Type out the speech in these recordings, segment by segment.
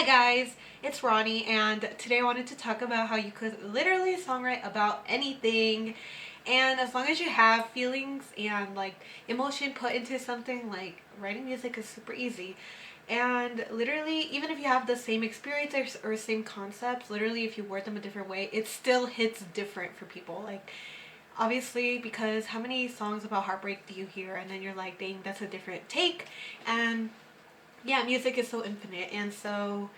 Hi guys, it's Ronnie, and today I wanted to talk about how you could literally songwrite about anything, and as long as you have feelings and like emotion put into something, like writing music is super easy. And literally, even if you have the same experience or same concepts, literally if you word them a different way, it still hits different for people. Like obviously, because how many songs about heartbreak do you hear and then you're like, dang, that's a different take. And yeah, music is so infinite. And so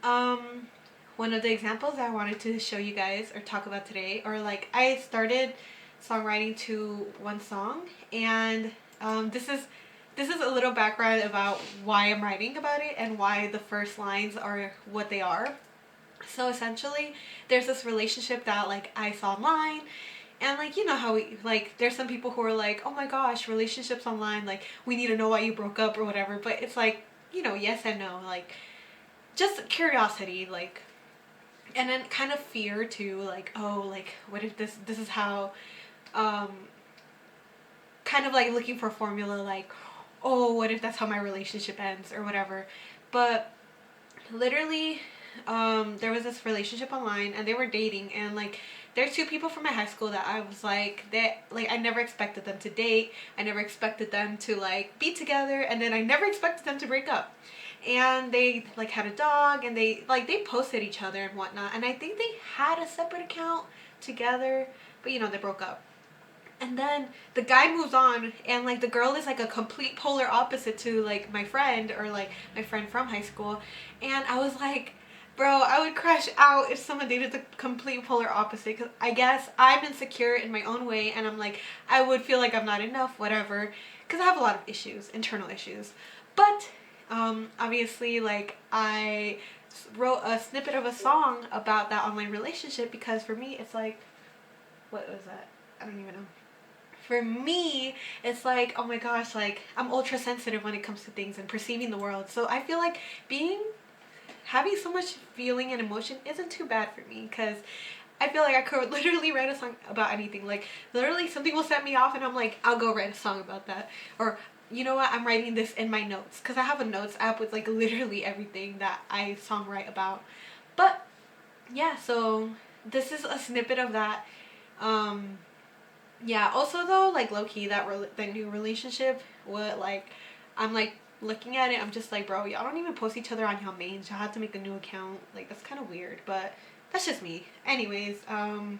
um one of the examples that I wanted to show you guys or talk about today, or like I started songwriting to one song, and this is a little background about why I'm writing about it and why the first lines are what they are. So essentially, there's this relationship that like I saw online, and like you know how we like there's some people who are like, oh my gosh, relationships online, like we need to know why you broke up or whatever. But it's like, yes and no, like just curiosity, like, and then kind of fear too, like, oh, like what if this is how, um kind of like looking for a formula, like, oh, what if that's how my relationship ends or whatever. But literally, there was this relationship online and they were dating, and like there's two people from my high school that I was like, that like I never expected them to date, I never expected them to like be together, and then I never expected them to break up. And they like had a dog, and they posted each other and whatnot, and I think they had a separate account together, but they broke up. And then the guy moves on, and like the girl is like a complete polar opposite to like my friend, or like my friend from high school. And I was like, bro, I would crash out if someone dated the complete polar opposite, because I guess I'm insecure in my own way, and I'm like, I would feel like I'm not enough, whatever, because I have a lot of issues, internal issues. But obviously, like, I wrote a snippet of a song about that online relationship, because for me it's like, what was that, I don't even know. For me, it's like, oh my gosh, like I'm ultra sensitive when it comes to things and perceiving the world. So I feel like being having so much feeling and emotion isn't too bad for me, because I feel like I could literally write a song about anything. Like literally something will set me off and I'm like, I'll go write a song about that. Or you know what, I'm writing this in my notes, because I have a notes app with like literally everything that I songwrite about. But yeah, so this is a snippet of that. Um yeah, also though, like low key, that new relationship, what, like, I'm like looking at it, I'm just like, bro, y'all don't even post each other on y'all mains. Y'all have to make a new account. Like that's kind of weird, but that's just me. Anyways, I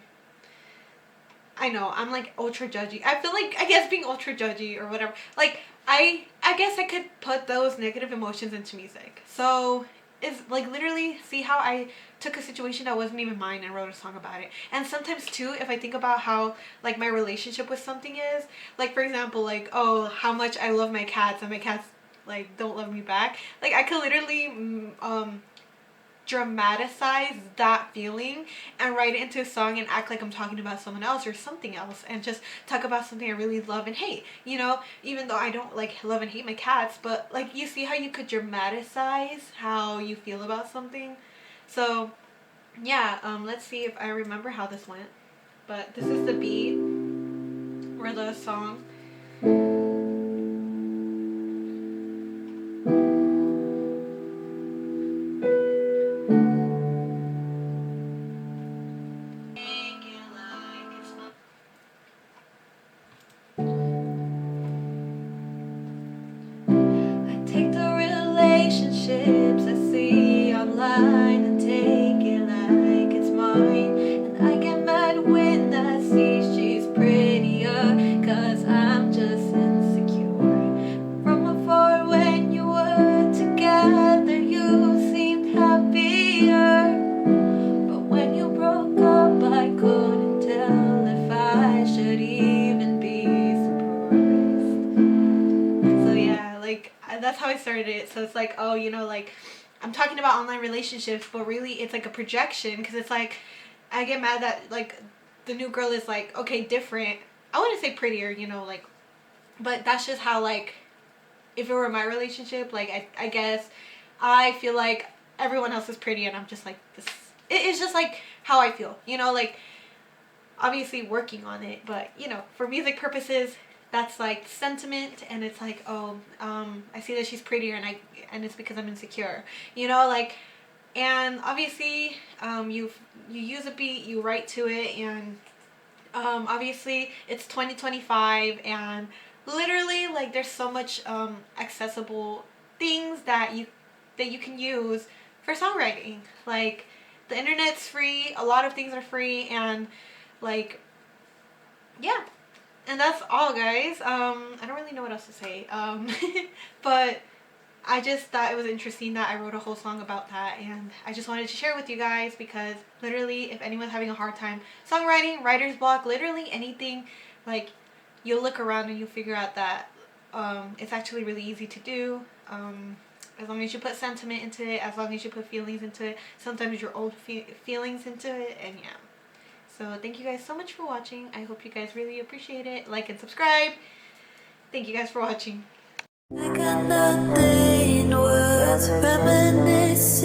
know I'm like ultra judgy. I feel like, I guess, being ultra judgy or whatever. Like I guess I could put those negative emotions into music. So it's like literally see how I took a situation that wasn't even mine and wrote a song about it. And sometimes too, if I think about how like my relationship with something is, like for example, like, oh, how much I love my cats and my cats like don't love me back. Like I could literally dramatize that feeling and write it into a song and act like I'm talking about someone else or something else, and just talk about something I really love and hate. Even though I don't like love and hate my cats, but like you see how you could dramatize how you feel about something. So yeah, let's see if I remember how this went. But this is the beat or the song. Take the relationships I see online and take it like it's mine. And I get mad when I see she's prettier, cause I'm just insecure. From afar when you were together, you seemed happier. But when you broke up, I couldn't tell if I should even be surprised. So yeah, like that's how I started it. So it's like, oh, like I'm talking about online relationships, but really it's like a projection, because it's like I get mad that like the new girl is like, okay, different. I wouldn't say prettier, like, but that's just how, like, if it were my relationship, like I guess I feel like everyone else is pretty and I'm just like this. It's just like how I feel, like obviously working on it, but for music purposes, that's like sentiment, and it's like, oh, I see that she's prettier, and it's because I'm insecure, like And obviously, you use a beat, you write to it, and obviously it's 2025, and literally like there's so much accessible things that you can use for songwriting. Like the internet's free, a lot of things are free, and like yeah, and that's all, guys. I don't really know what else to say. But I just thought it was interesting that I wrote a whole song about that, and I just wanted to share it with you guys because literally, if anyone's having a hard time songwriting, writer's block, literally anything, like you'll look around and you'll figure out that it's actually really easy to do. As long as you put sentiment into it, as long as you put feelings into it, sometimes your own feelings into it, and yeah. So thank you guys so much for watching. I hope you guys really appreciate it. Like and subscribe. Thank you guys for watching. I got nothing worth reminiscing.